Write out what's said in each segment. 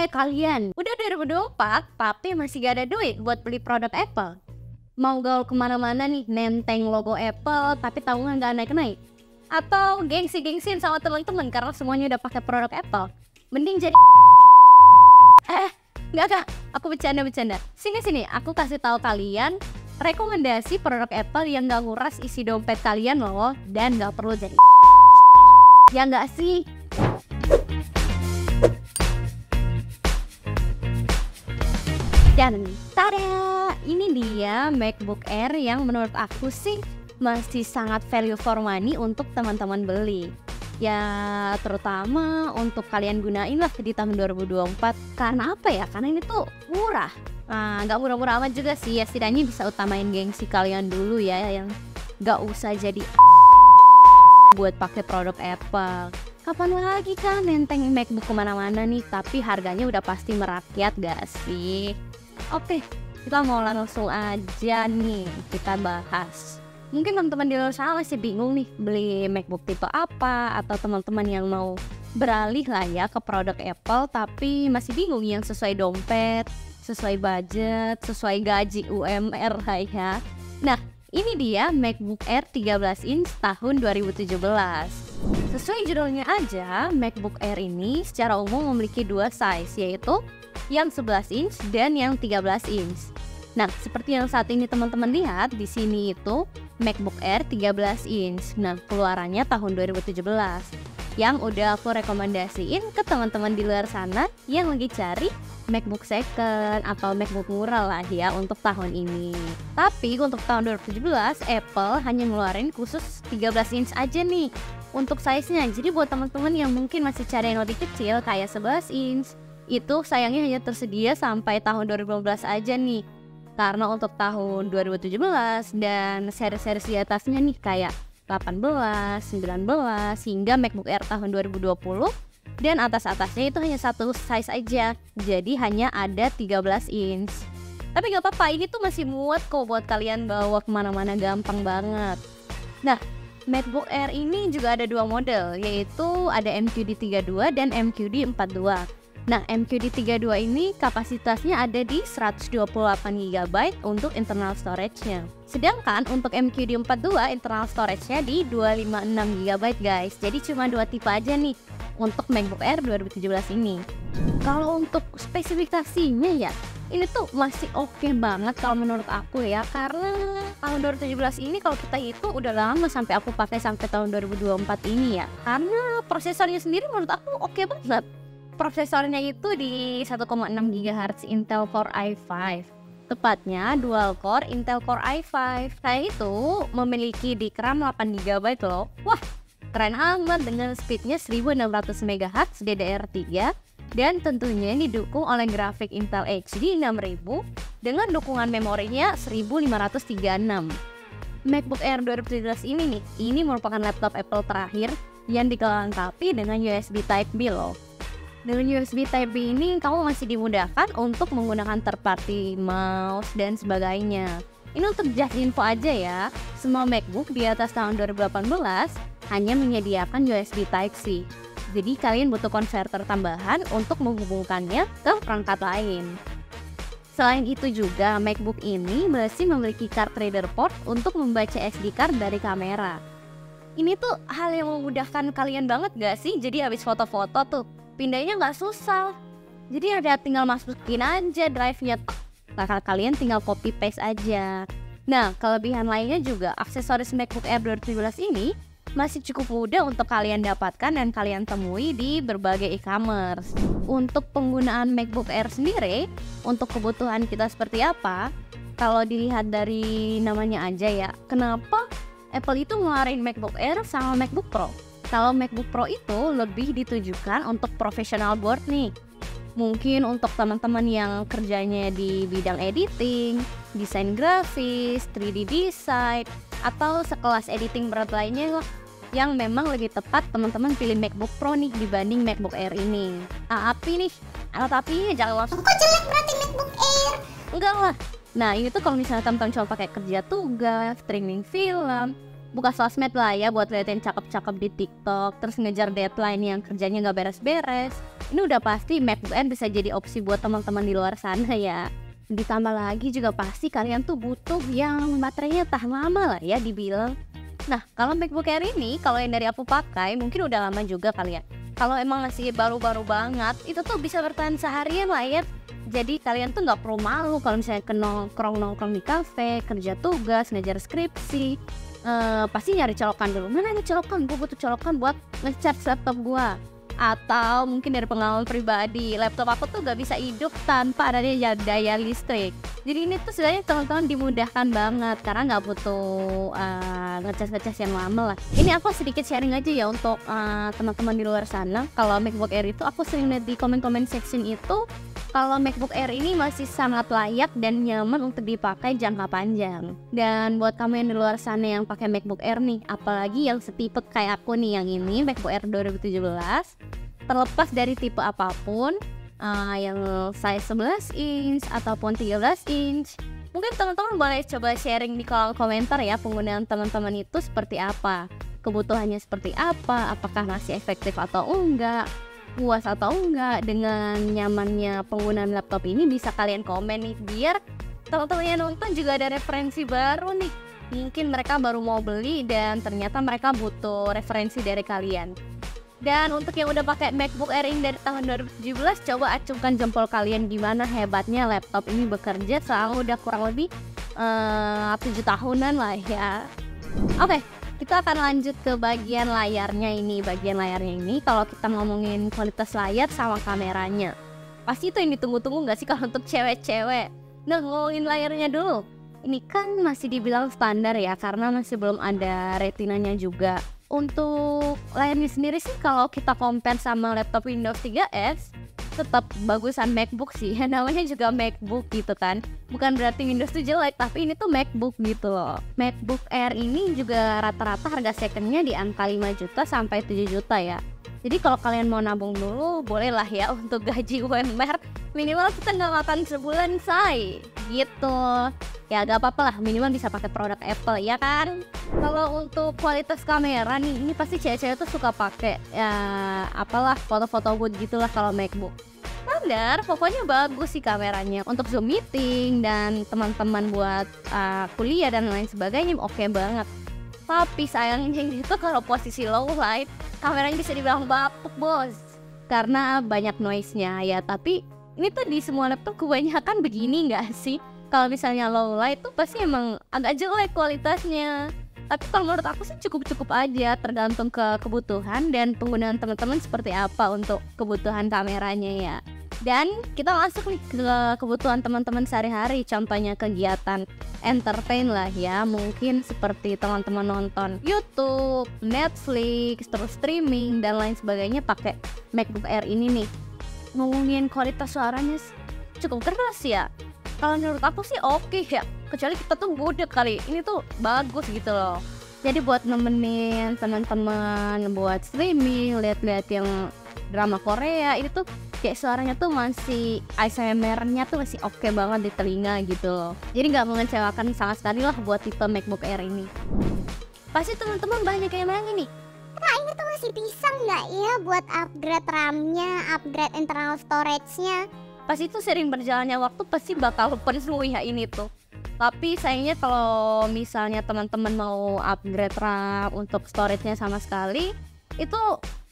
Kalian, udah 2024 tapi masih gak ada duit buat beli produk Apple. Mau gaul kemana-mana nih, nenteng logo Apple tapi tabungan gak naik-naik. Atau gengsi-gengsiin sama teman-teman karena semuanya udah pakai produk Apple. Mending jadi Enggak, aku bercanda. Sini, aku kasih tahu kalian rekomendasi produk Apple yang gak nguras isi dompet kalian loh. Dan gak perlu jadi ya gak sih? Dan tada, ini dia MacBook Air yang menurut aku sih masih sangat value for money untuk teman-teman beli. Ya terutama untuk kalian gunain lah di tahun 2024. Karena apa ya? Karena ini tuh murah. Nah, gak murah-murah amat juga sih ya, setidaknya bisa utamain gengsi kalian dulu ya, yang gak usah jadi buat pakai produk Apple. Kapan lagi kan nenteng MacBook kemana-mana nih, tapi harganya udah pasti merakyat gak sih? Oke, kita mau langsung aja nih kita bahas. Mungkin teman-teman di luar sana masih bingung nih beli MacBook tipe apa, atau teman-teman yang mau beralih lah ya ke produk Apple tapi masih bingung yang sesuai dompet, sesuai budget, sesuai gaji UMR lah ya. Nah, ini dia MacBook Air 13 inch tahun 2017. Sesuai judulnya aja, MacBook Air ini secara umum memiliki dua size, yaitu yang 11 inch dan yang 13 inch. Nah, seperti yang saat ini teman-teman lihat di sini itu MacBook Air 13 inch. Nah, keluarannya tahun 2017. Yang udah aku rekomendasiin ke teman-teman di luar sana yang lagi cari MacBook second atau MacBook murah lah ya untuk tahun ini. Tapi untuk tahun 2017 Apple hanya ngeluarin khusus 13 inch aja nih untuk size-nya. Jadi buat teman-teman yang mungkin masih cari yang lebih kecil kayak 11 inch, itu sayangnya hanya tersedia sampai tahun 2015 aja nih. Karena untuk tahun 2017 dan seri-seri di atasnya nih kayak 18, 19 hingga MacBook Air tahun 2020 dan atas-atasnya itu hanya satu size aja. Jadi hanya ada 13 inch. Tapi gak apa-apa, ini tuh masih muat kok buat kalian bawa kemana-mana, gampang banget. Nah, MacBook Air ini juga ada dua model, yaitu ada MQD32 dan MQD42. Nah, MQD32 ini kapasitasnya ada di 128GB untuk internal storage-nya. Sedangkan untuk MQD42 internal storage-nya di 256GB guys. Jadi cuma dua tipe aja nih untuk MacBook Air 2017 ini. Kalau untuk spesifikasinya ya, ini tuh masih oke banget kalau menurut aku ya. Karena tahun 2017 ini kalau kita itu udah lama sampai aku pakai sampai tahun 2024 ini ya. Karena prosesornya sendiri menurut aku oke banget. Prosesornya itu di 1,6 GHz Intel Core i5. Tepatnya dual core Intel Core i5. Saya itu memiliki di RAM 8GB loh. Wah, keren amat dengan speednya 1600 MHz DDR3 dan tentunya didukung oleh grafik Intel HD 6000 dengan dukungan memorinya 1536. MacBook Air 2017 ini nih, ini merupakan laptop Apple terakhir yang dilengkapi dengan USB Type-B loh. Dengan USB Type-B ini kamu masih dimudahkan untuk menggunakan third party mouse dan sebagainya. Ini untuk just info aja ya, semua MacBook di atas tahun 2018 hanya menyediakan USB Type-C. Jadi kalian butuh konverter tambahan untuk menghubungkannya ke perangkat lain. Selain itu juga MacBook ini masih memiliki card reader port untuk membaca SD card dari kamera. Ini tuh hal yang memudahkan kalian banget gak sih? Jadi habis foto-foto tuh pindahnya nggak susah, jadi ada tinggal masukin aja drive-nya, kalian tinggal copy paste aja. Nah, kelebihan lainnya juga aksesoris MacBook Air 2017 ini masih cukup mudah untuk kalian dapatkan dan kalian temui di berbagai e-commerce. Untuk penggunaan MacBook Air sendiri, untuk kebutuhan kita seperti apa? Kalau dilihat dari namanya aja ya, kenapa Apple itu ngeluarin MacBook Air sama MacBook Pro? Kalau MacBook Pro itu lebih ditujukan untuk professional board nih. Mungkin untuk teman-teman yang kerjanya di bidang editing, desain grafis, 3D design, atau sekelas editing berat lainnya yang memang lebih tepat teman-teman pilih MacBook Pro nih dibanding MacBook Air ini. Tapi nih, alat apinya jangan langsung, kok jelek berarti MacBook Air? Enggak lah. Nah, ini tuh kalau misalnya teman-teman cuma pakai kerja tugas, streaming film, buka sosmed lah ya buat liatin cakep-cakep di TikTok, terus ngejar deadline yang kerjanya nggak beres-beres. Ini udah pasti MacBook Air bisa jadi opsi buat teman-teman di luar sana ya. Ditambah lagi juga pasti kalian tuh butuh yang baterainya tahan lama lah ya dibilang. Nah, kalau MacBook Air ini, kalau yang dari aku pakai mungkin udah lama juga kali ya. Kalau emang masih baru-baru banget, itu tuh bisa bertahan seharian lah ya. Jadi kalian tuh nggak perlu malu kalau misalnya ke nongkrong di kafe, kerja tugas, ngejar skripsi. Pasti nyari colokan dulu. Mana ada colokan? Gue butuh colokan buat nge-charge laptop gue. Atau mungkin dari pengalaman pribadi, laptop aku tuh gak bisa hidup tanpa adanya daya listrik. Jadi ini tuh sebenarnya teman-teman dimudahkan banget karena nggak butuh ngecas yang lama lah. Ini aku sedikit sharing aja ya untuk teman-teman di luar sana. Kalau MacBook Air itu aku sering lihat di komen-komen section itu, kalau MacBook Air ini masih sangat layak dan nyaman untuk dipakai jangka panjang. Dan buat kamu yang di luar sana yang pakai MacBook Air nih, apalagi yang setipe kayak aku nih yang ini MacBook Air 2017, terlepas dari tipe apapun, yang size 11 inch ataupun 13 inch, mungkin teman-teman boleh coba sharing di kolom komentar ya penggunaan teman-teman itu seperti apa, kebutuhannya seperti apa, apakah masih efektif atau enggak, puas atau enggak dengan nyamannya penggunaan laptop ini. Bisa kalian komen nih biar teman-teman yang nonton juga ada referensi baru nih. Mungkin mereka baru mau beli dan ternyata mereka butuh referensi dari kalian. Dan untuk yang udah pakai MacBook Air ini dari tahun 2017, coba acungkan jempol kalian gimana hebatnya laptop ini bekerja selama udah kurang lebih 7 tahunan lah ya. Oke, kita akan lanjut ke bagian layarnya ini. Bagian layarnya ini kalau kita ngomongin kualitas layar sama kameranya, pasti itu yang ditunggu-tunggu gak sih kalau untuk cewek-cewek? Nah, ngomongin layarnya dulu. Ini kan masih dibilang standar ya karena masih belum ada retinanya juga. Untuk layarnya sendiri sih kalau kita compare sama laptop Windows 3.x tetap bagusan MacBook sih. Namanya juga MacBook gitu kan, bukan berarti Windows tuh jelek, tapi ini tuh MacBook gitu loh. MacBook Air ini juga rata-rata harga secondnya di angka 5 juta sampai 7 juta ya. Jadi kalau kalian mau nabung dulu bolehlah ya untuk gaji UMR, minimal kita nggak makan sebulan say gitu ya, gak apa-apa lah, minimal bisa pakai produk Apple ya kan. Kalau untuk kualitas kamera nih, ini pasti cewek-cewek tuh suka pakai ya apalah foto-foto good gitulah kalau MacBook. Standar, pokoknya bagus sih kameranya untuk Zoom meeting dan teman-teman buat kuliah dan lain sebagainya, oke banget. Tapi sayangnya itu kalau posisi low light, kameranya bisa dibilang bapuk bos, karena banyak noise-nya ya. Tapi ini tuh di semua laptop kebanyakan begini nggak sih? Kalau misalnya low light tuh pasti emang agak jelek kualitasnya. Tapi kalau menurut aku sih cukup-cukup aja, tergantung ke kebutuhan dan penggunaan teman-teman seperti apa untuk kebutuhan kameranya ya. Dan kita masuk nih ke kebutuhan teman-teman sehari-hari, contohnya kegiatan entertain lah ya. Mungkin seperti teman-teman nonton YouTube, Netflix, terus streaming dan lain sebagainya pakai MacBook Air ini nih. Ngomongin kualitas suaranya cukup keras ya. Kalau menurut aku sih oke ya, kecuali kita tuh budek kali, ini tuh bagus gitu loh. Jadi buat nemenin teman-teman buat streaming, lihat-lihat yang drama Korea, ini tuh kayak suaranya tuh masih ASMR-nya tuh masih oke banget di telinga gitu loh. Jadi nggak mengecewakan sama sekali lah buat tipe MacBook Air ini. Pasti teman-teman banyak yang nanya nih, Kak, ini tuh masih bisa nggak ya buat upgrade RAM-nya, upgrade internal storage-nya? pasti tuh sering berjalannya waktu pasti bakal penuh ya ini tuh. Tapi sayangnya kalau misalnya teman-teman mau upgrade RAM untuk storage-nya sama sekali, itu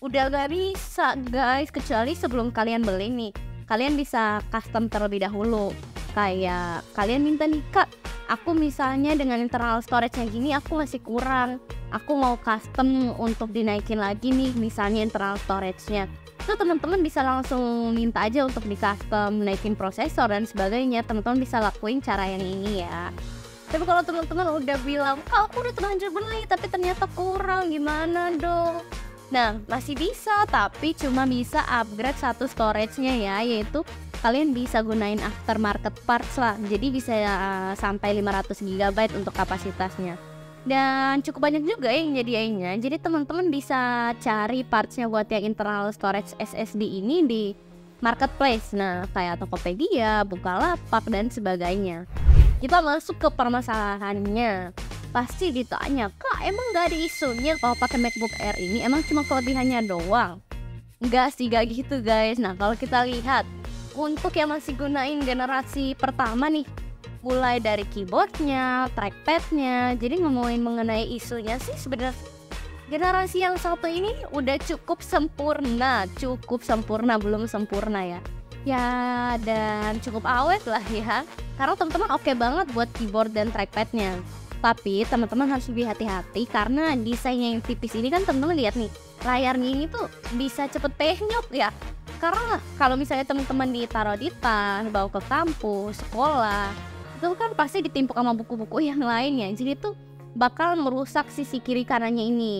udah gak bisa guys, kecuali sebelum kalian beli nih, kalian bisa custom terlebih dahulu. Kayak kalian minta nih, Kak, aku misalnya dengan internal storage yang gini aku masih kurang, aku mau custom untuk dinaikin lagi nih misalnya internal storage-nya. Itu teman-teman bisa langsung minta aja untuk di custom, naikin prosesor dan sebagainya. Teman-teman bisa lakuin cara yang ini ya. Tapi kalau teman-teman udah bilang, Kak, aku udah terlanjur beli tapi ternyata kurang, gimana dong? Nah, masih bisa, tapi cuma bisa upgrade satu storage-nya ya, yaitu kalian bisa gunain aftermarket parts lah. Jadi bisa sampai 500 GB untuk kapasitasnya. Dan cukup banyak juga yang nyediainnya. Jadi teman-teman bisa cari partsnya buat yang internal storage SSD ini di marketplace. Nah, kayak Tokopedia, Bukalapak dan sebagainya. Kita masuk ke permasalahannya. pasti ditanya, "Kak, emang gak ada isunya kalau pakai MacBook Air ini? Emang cuma kelebihannya doang?" Enggak sih, gak gitu guys. Nah, kalau kita lihat untuk yang masih gunain generasi pertama nih, mulai dari keyboardnya, trackpadnya, jadi ngomongin mengenai isunya sih sebenarnya generasi yang satu ini udah cukup sempurna, belum sempurna ya. Ya, dan cukup awet lah ya. Karena teman-teman oke banget buat keyboard dan trackpadnya. Tapi teman-teman harus lebih hati-hati karena desainnya yang tipis ini kan teman-teman lihat nih, layarnya ini tuh bisa cepet penyok ya. Karena kalau misalnya teman-teman ditaruh di tas, bawa ke kampus, sekolah, itu kan pasti ditimpuk sama buku-buku yang lainnya. Jadi tuh bakal merusak sisi kiri kanannya ini.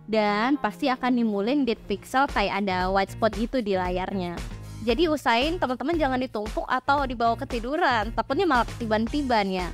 Dan pasti akan nimbulin dead pixel kayak ada white spot gitu di layarnya. Jadi usahain teman-teman jangan ditumpuk atau dibawa ketiduran, takutnya malah ketiban-tiban ya.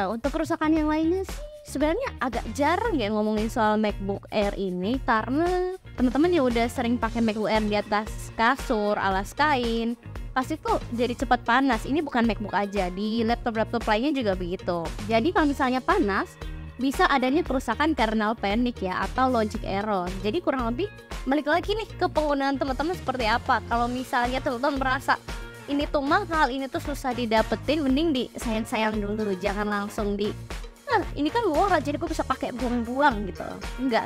Untuk kerusakan yang lainnya sih sebenarnya agak jarang ya ngomongin soal MacBook Air ini, karena teman-teman yang udah sering pakai MacBook Air di atas kasur, alas kain, pasti tuh jadi cepat panas. Ini bukan MacBook aja, di laptop-laptop lainnya juga begitu. Jadi kalau misalnya panas, bisa adanya kerusakan kernel panic ya, atau logic error. Jadi kurang lebih balik lagi nih ke penggunaan teman-teman seperti apa. Kalau misalnya teman-teman merasa ini tuh mahal, ini tuh susah didapetin, mending disayang-sayang dulu, jangan langsung ini kan murah jadi gue bisa pakai buang-buang gitu. Enggak.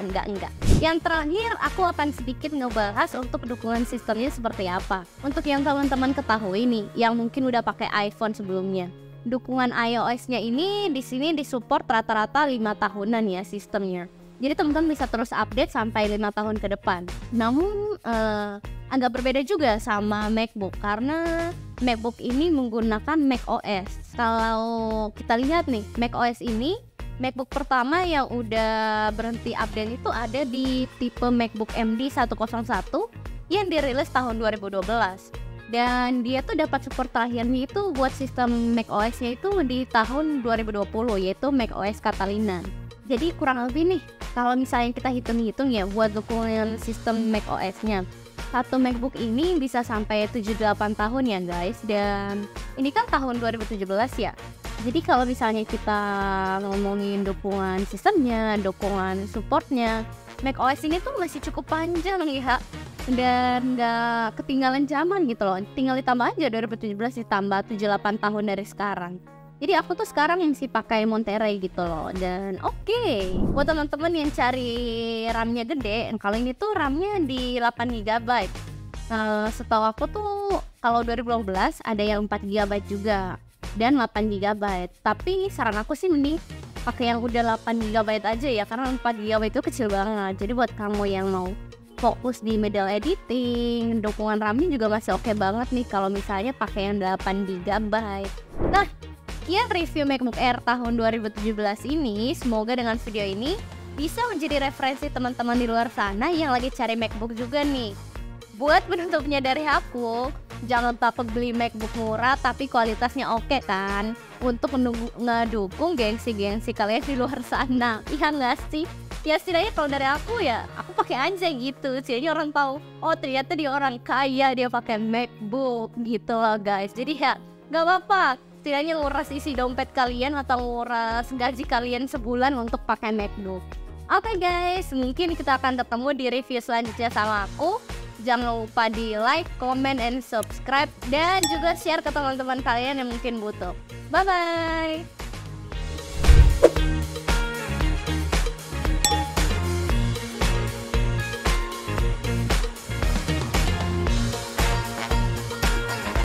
Yang terakhir aku akan sedikit ngebahas untuk dukungan sistemnya seperti apa. Untuk yang teman-teman ketahui nih, yang mungkin udah pakai iPhone sebelumnya, dukungan iOS-nya ini di sini disupport rata-rata 5 tahunan ya sistemnya. Jadi teman-teman bisa terus update sampai 5 tahun ke depan. Namun agak berbeda juga sama MacBook, karena MacBook ini menggunakan macOS. Kalau kita lihat nih, macOS ini MacBook pertama yang udah berhenti update itu ada di tipe MacBook MD 101 yang dirilis tahun 2012. Dan dia tuh dapat support terakhirnya itu buat sistem macOS-nya itu di tahun 2020, yaitu macOS Catalina. Jadi kurang lebih nih, kalau misalnya kita hitung-hitung ya buat dukungan sistem macOS-nya, satu MacBook ini bisa sampai 7-8 tahun ya guys. Dan ini kan tahun 2017 ya. Jadi kalau misalnya kita ngomongin dukungan sistemnya, dukungan supportnya, macOS ini tuh masih cukup panjang ya. Dan gak ketinggalan zaman gitu loh. Tinggal ditambah aja 2017 ditambah 7-8 tahun dari sekarang. Jadi aku tuh sekarang yang sih pakai Monterey gitu loh. Dan oke, buat teman-teman yang cari RAM-nya gede, kalau ini tuh RAM-nya di 8GB. Setahu aku tuh kalau 2012 ada yang 4GB juga dan 8GB. Tapi saran aku sih mending pakai yang udah 8GB aja ya, karena 4GB itu kecil banget. Jadi buat kamu yang mau fokus di medial editing, dukungan RAM-nya juga masih oke banget nih kalau misalnya pakai yang 8GB. Nah, sekian review MacBook Air tahun 2017 ini. Semoga dengan video ini bisa menjadi referensi teman-teman di luar sana yang lagi cari MacBook juga nih. Buat penutupnya dari aku, jangan takut beli MacBook murah tapi kualitasnya oke kan, untuk ngedukung gengsi-gengsi kalian di luar sana. Iya nggak sih? Ya setidaknya kalau dari aku ya, aku pakai aja gitu. Setidaknya orang tahu, oh ternyata dia orang kaya, dia pakai MacBook gitu loh guys. Jadi ya nggak apa-apa, setidaknya nguras isi dompet kalian atau nguras gaji kalian sebulan untuk pakai MacBook. Oke guys, mungkin kita akan ketemu di review selanjutnya sama aku. Jangan lupa di like, comment, and subscribe, dan juga share ke teman-teman kalian yang mungkin butuh. Bye-bye!